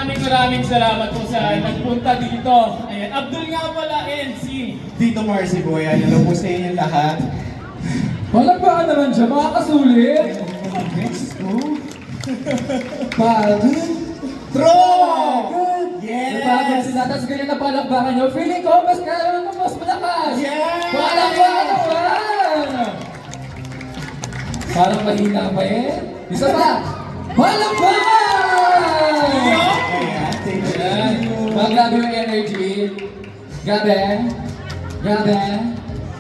maraming salamat po sa nagpunta dito. Ayan, Abdul nga pala, NC. Dito Marcy Boy, hello po sa inyo lahat. Walang baka naman siya, makakasulit. Next to Pagod. Pagod! Yes! Napagod sila, tapos ganyan na palakbakan nyo. Feeling ko, mas kaya mas malakas. Yes! Palakbakan naman! Parang mahina pa eh. Isa pa! Palakbakan! Ayan, thank Ayan. you. Grabe yung energy. Grabe. Grabe.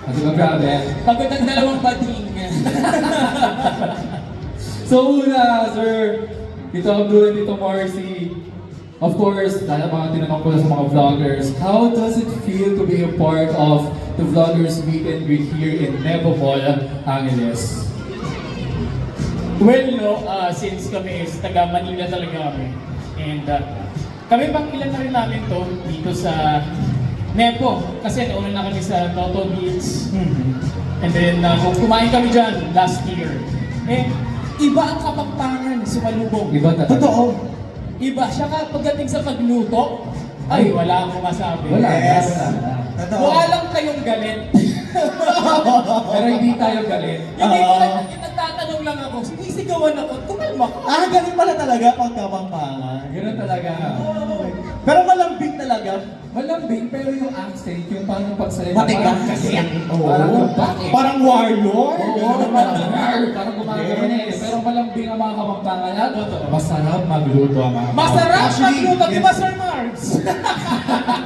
At diba grabe? Pagod ang dalawang bading. So una, sir, Tito Abdul, Tito Marcy, of course, dahil mga tinanong ko sa mga vloggers, how does it feel to be a part of the Vloggers Meet and Greet here in Nepo Mall, Angeles? Well, no, since kami is taga Manila talaga kami. And kami pang ilan na rin namin to dito sa Nepo. Kasi nauna na kami sa Toto Beach. And then kung kumain kami dyan last year. Eh, iba ang Kapampangan sumalubong. Iba talaga. Totoo. Iba siya ka pagdating sa pagluto. Ay, wala akong masabi. Wala. Yes. Wala. Totoo. Mukha lang kayong galit. Pero hindi tayo galit. Hindi ko Oo. nagtatanong lang ako, sinisigawan ako, kumalma ka. Ganun pala talaga pag Kapampangan. Ganun talaga. Pero malambing talaga. Malambing, pero yung accent, yung parang pagsalita. Matigang kasi. Parang bakit? Parang warlord. Oo, parang gumagano eh. Yes. Pero malambing ang mga Kapampangan at masarap magluto ang mga Masarap Actually, magluto, di ba yes. Sir Mars?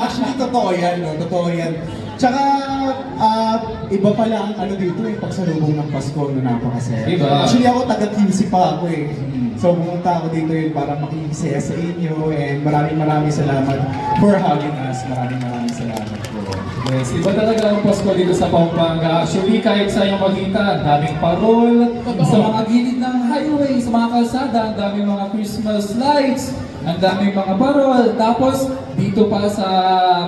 Actually, totoo yan, no? Totoo yan. Tsaka, iba pala ang ano dito yung pagsalubong ng Pasko na napakasaya. Iba. Actually, ako taga-QC pa ako eh. So, pumunta ako dito yun para makikisaya sa inyo and maraming salamat for having us. Maraming salamat po. Yes, iba talaga ang Pasko dito sa Pampanga. Actually, kahit sa iyong makita, ang daming parol, sa mga gilid ng highway, sa mga kalsada, ang daming mga Christmas lights, ang daming mga parol. Tapos, dito pa sa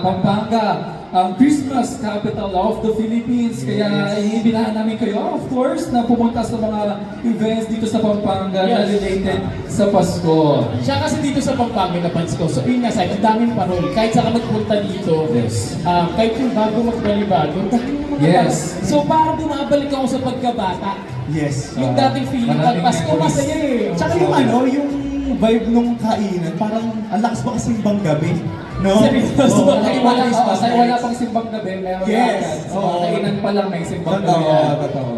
Pampanga, ang Christmas capital of the Philippines. Kaya iibinahan namin kayo, of course, na pumunta sa mga events dito sa Pampanga na Yes. related sa Pasko. Siya kasi dito sa Pampanga na Pasko, so yun nga sa'yo, ang daming parol. Kahit saan ka magpunta dito, Yes. kahit yung bago magbalibago, dahil mga Yes. bata. So parang bumabalik ako sa pagkabata. Yes. Yung dating feeling pag maraming Pasko, memories. masaya eh. Tsaka yung ano, yung vibe nung kainan, parang ang lakas ba kasing bang gabi? No? Seryoso? Oo, Ay, Wala, Christmas kasi nights. wala pang simbang gabi, meron Yes. agad. So, Oo. kainan pa lang may simbang gabi. Totoo, yan. totoo.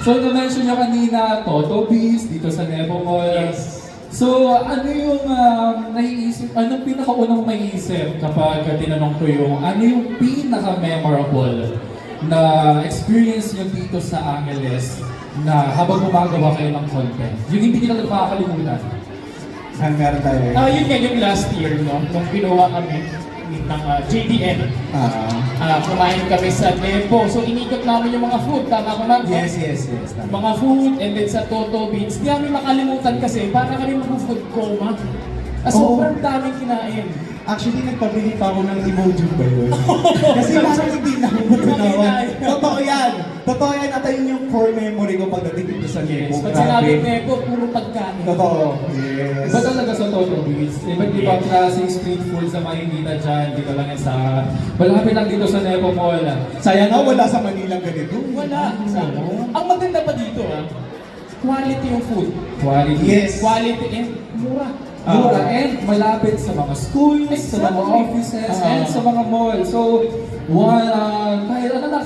So, na-mention nyo kanina, Toto Beast, dito sa Nepo Mall. Yes. So, ano yung naiisip, anong pinakaunang maiisip kapag tinanong ko yung, ano yung pinaka-memorable na experience nyo dito sa Angeles na habang gumagawa kayo ng content? Yung hindi nila makakalimutan. Saan meron tayo eh? Yun nga yung last year, no? Nung ginawa kami ng JDN. Kumain kami sa Nepo. So inikot namin yung mga food. Tama ko ma'am? Yes. Tama. Mga food and then sa Toto Beans. Di namin makalimutan kasi para kami mag-food coma. Sobrang daming kinain. Actually, nagpabili pa ako ng emoji ba yun? Kasi parang hindi na ako matunawan. Totoo yan! Totoo yan at yun yung core memory ko pagdating dito sa Nepo. Pag sinabi Nepo, puro pagkain. Totoo. Yes. Iba talaga sa Toto Beats. Iba't ibang klaseng street food sa makikita dyan. Dito lang yan sa... Malapit lang dito sa Nepo Mall. Sayang nga wala sa Manila ganito. Wala. Ang maganda pa dito, quality yung food. Quality. Yes. Quality and mura. Mura and malapit sa mga schools, sa mga Exactly. offices, and sa mga mall. So,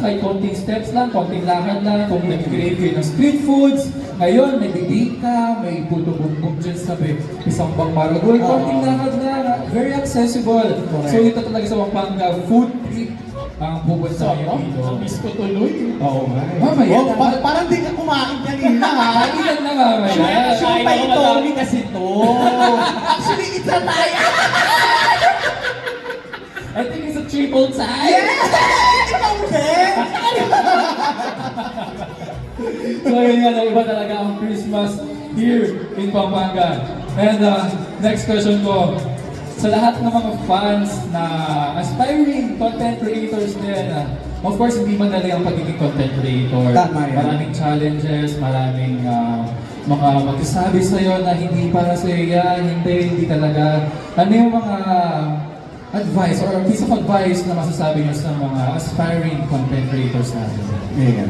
kahit konting steps lang, konting lakad lang, kung nag-crave kayo ng street foods, ngayon may bibig ka, may puto bumbong dyan sa may isang bang maragol, konting lakad lang, very accessible. Correct. So, ito talaga sa Pampanga, food trip ang pupunta So, nyo dito. ang miss ko tuloy. Oo nga. Mamaya Oh, na. parang di ka kumain kanina ha. Ilan na mamaya? Siya pa ito, kasi to. Actually, it's a lie. I think it's a triple tie. Ikaw din! So yun nga, iba talaga ang Christmas here in Pampanga. And next question ko, sa lahat ng mga fans na aspiring content creators din, of course, hindi madali ang pagiging content creator. Tama yan. Maraming challenges, maraming mga magsasabi sa'yo na hindi para sa'yo yan, hindi talaga. Ano yung mga advice or piece of advice na masasabi nyo sa mga aspiring content creators natin? Ayan.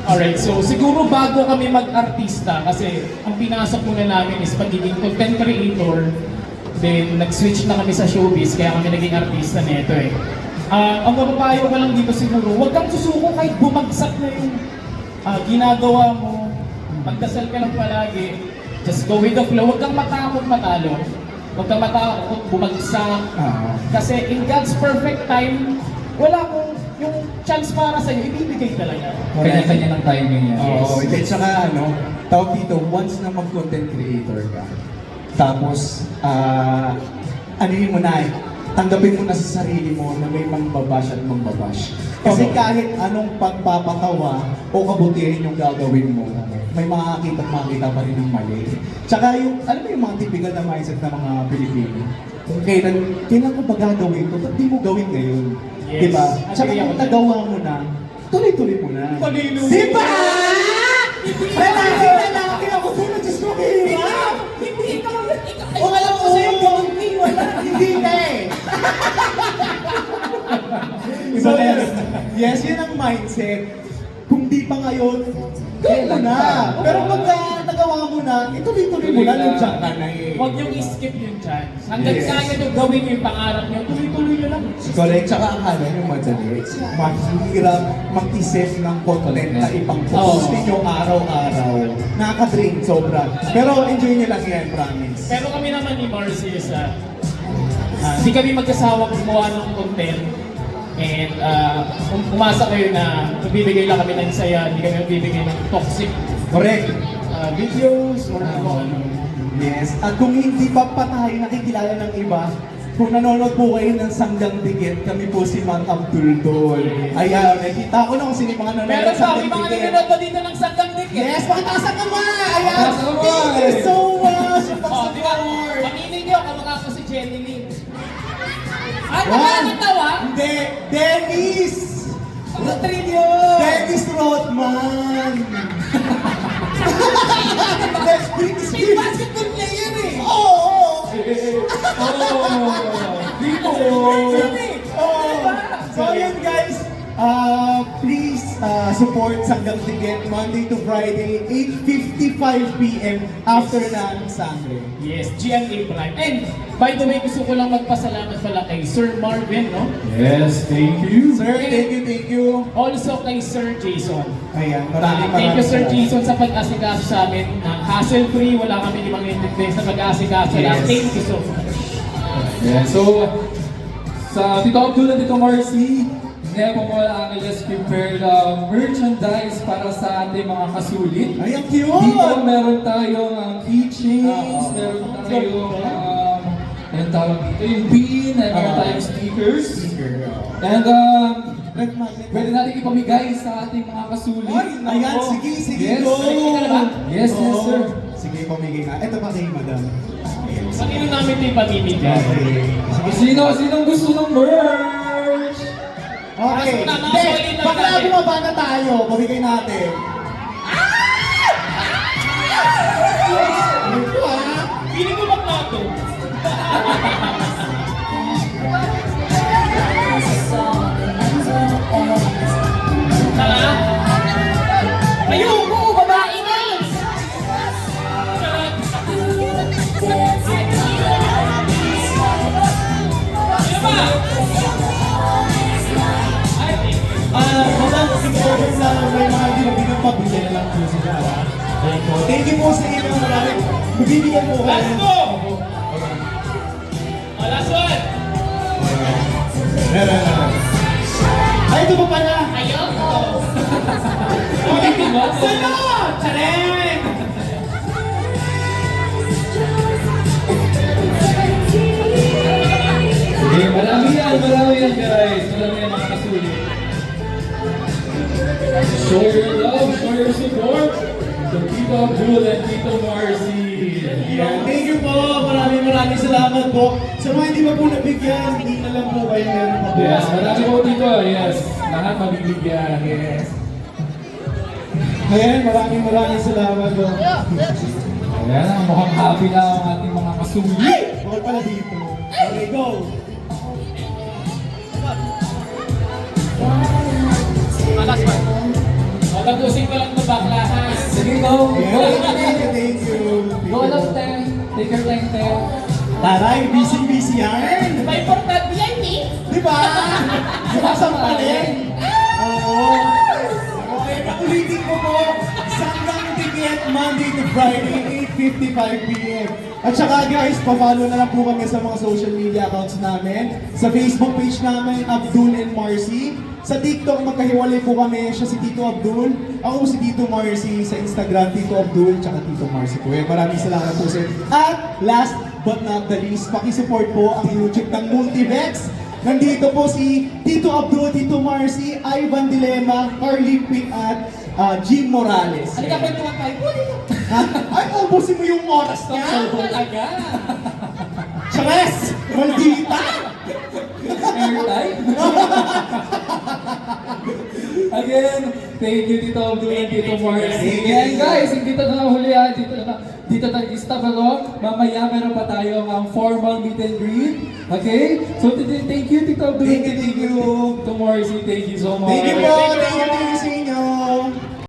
Alright, so siguro bago kami mag-artista, kasi ang pinasok muna namin is pagiging content creator, then nag-switch na kami sa showbiz, kaya kami naging artista nito eh. Ang mapapayo ko lang dito siguro, huwag kang susuko kahit bumagsak na yung ginagawa mo. Magdasal ka lang palagi. Just go with the flow. Huwag kang matakot matalo. Huwag kang matakot bumagsak. Kasi in God's perfect time, wala mong yung chance para sa'yo, ibibigay talaga. Kanya-kanya ng timing yan. Oo, at saka ano, tawag dito, once na mag-content creator ka, tapos, anuhin mo na tanggapin mo na sa sarili mo na may mangbabash at mangbabash. Kasi kahit anong pagpapatawa o kabutihin yung gagawin mo, may makakita at makakita pa rin ng mali. Tsaka yung, alam mo yung mga typical na mindset ng mga Pilipino, kung kailan ko ba gagawin ko, ba't di mo gawin ngayon? Yes. Diba? Tsaka Agree ako kung dyan. nagawa mo na, tuloy-tuloy mo na. Tuloy-tuloy. Diba? Lalaki ako sa'yo, Diyos ko, hirap! Hindi ka lang, O alam ko sa'yo, gawin wala. Hindi na eh. So yes, yun ang mindset. Kung di pa ngayon, gawin mo na. Pero pag nagawa mo na, ituloy-tuloy mo na, nandiyan ka na eh. Huwag niyong i-skip yung chance. Hanggang Yes. kaya nyo gawin yung pangarap nyo, tuloy-tuloy nyo lang. Correct, tsaka akala nyo madali. Mahirap mag-isip ng content na ipang-post Oo. ninyo araw-araw. Nakaka-drain sobra. Pero enjoy nyo lang yan, promise. Pero kami naman ni Marcy is, hindi kami magkasawang gumawa ng content. And kung umasa kayo na magbibigay lang kami ng saya, hindi kami magbibigay ng toxic Correct. videos or ano. Yes. At kung hindi pa tayo nakikilala ng iba, kung nanonood po kayo ng Sanggang Dikit, kami po si Mang Abdul Dol. Ayan, nakita ko na kung sino yung mga nanonood Meron ng pa, may Sanggang mga Dikit. nanonood pa dito ng Sanggang Dikit. Yes, pakitaas ang kamay! Ayan! Pakitaas ang kamay! Thank you so much! Oh, di ba? Aminin nyo, kamukha ko si Jenny Lynn. Ay, Wow. wala nang tawa? Hindi! Dennis! Rodrigo! Dennis Rothman! Si basketball player eh! Oo! Dito! So yun guys, please support Sanggang Dikit Monday to Friday, 8:55 p.m. after ng Sunday. Yes, GMA Prime. And by the way, gusto ko lang magpasalamat pala kay Sir Marvin, no? Yes, thank you. Sir, thank you. Also kay Sir Jason. Ayan, Thank you Sir Jason sa pag-asikaso sa amin. Hassle-free, wala kami limang intindi sa pag-asikaso lang. Yes. Thank you so much. Yeah, so, sa Tito Abdul at Tito Marcy, Nepo Mall Angeles prepared merchandise para sa ating mga kasulit. Ay, ang cute! Dito meron tayong keychains, Oo. meron tayong, anong tawag dito, yung pin, and meron tayong stickers. And Red magnet. pwede natin ipamigay sa ating mga kasulit. Ay, ayan, sige, Yes. go! Yes, yes, Oo. sir. Sige, pamigay na. Ito pa kay madam. Kanino namin ito ipamimigay? Sinong gusto ng merch? Okay. Mga Hindi, solid lang bakla natin. bumaba na tayo. Pamigay natin. Ano po ah? Pili ko bang nato? Tara? Ayoko! Babae na! Sino ba? Madam, siguro na may mga hindi na pinapabigyan na lang po sila. Thank you po sa inyo. Maraming bibigyan po kayo. Last go! Oh, last one! Ay, ito pa pala. Ayoko! Sunod! Charing! Okay, marami yan guys. Marami yan mga kasulit. Show your love, show your support to Tito Abdul and Tito Marcy. Yeah, thank you po. Maraming salamat po. Sa mga hindi pa po nabigyan, hindi na lang po kayo meron pa po. Yes, marami po dito. Yes, lahat mabibigyan. Yes. Ayan, maraming salamat po. Ayan, mukhang happy na ang ating mga kasuli. Bawal pala dito. Okay, go! Tapusin ko lang ito baklahan. Sige, go! Go! Thank you. Go, love, te. Take your time, te. Taray, busy yan. May importante yan, eh. Di ba? Sumasampalin. Oo. Okay, paulitin ko po. Sanggang ticket, Monday to Friday, 8:55 p.m. At saka guys, pa-follow na lang po kami sa mga social media accounts namin. Sa Facebook page namin, Abdul and Marcy. Sa TikTok, magkahiwalay po kami. Siya si Tito Abdul. Ako si Tito Marcy. Sa Instagram, Tito Abdul, tsaka Tito Marcy po. Maraming salamat po sir. At last but not the least, pakisupport po ang YouTube ng Multivex. Nandito po si Tito Abdul, Tito Marcy, Ivan Dilema, Carly Pick at Jim Morales. Ano ka ba naman tayo? Ha? Ay, ubusin mo yung oras niya. Talaga. Chares! Maldita! Airtime? Again, thank you Tito Abdul and Tito Marcy. And guys, hindi ito na huli ha, dito tayo stop ako. Mamaya meron pa tayo ang formal meet and greet. Okay? So thank you Tito Abdul and Thank you. Tito Marcy. Thank you so much. Thank you po! Thank you,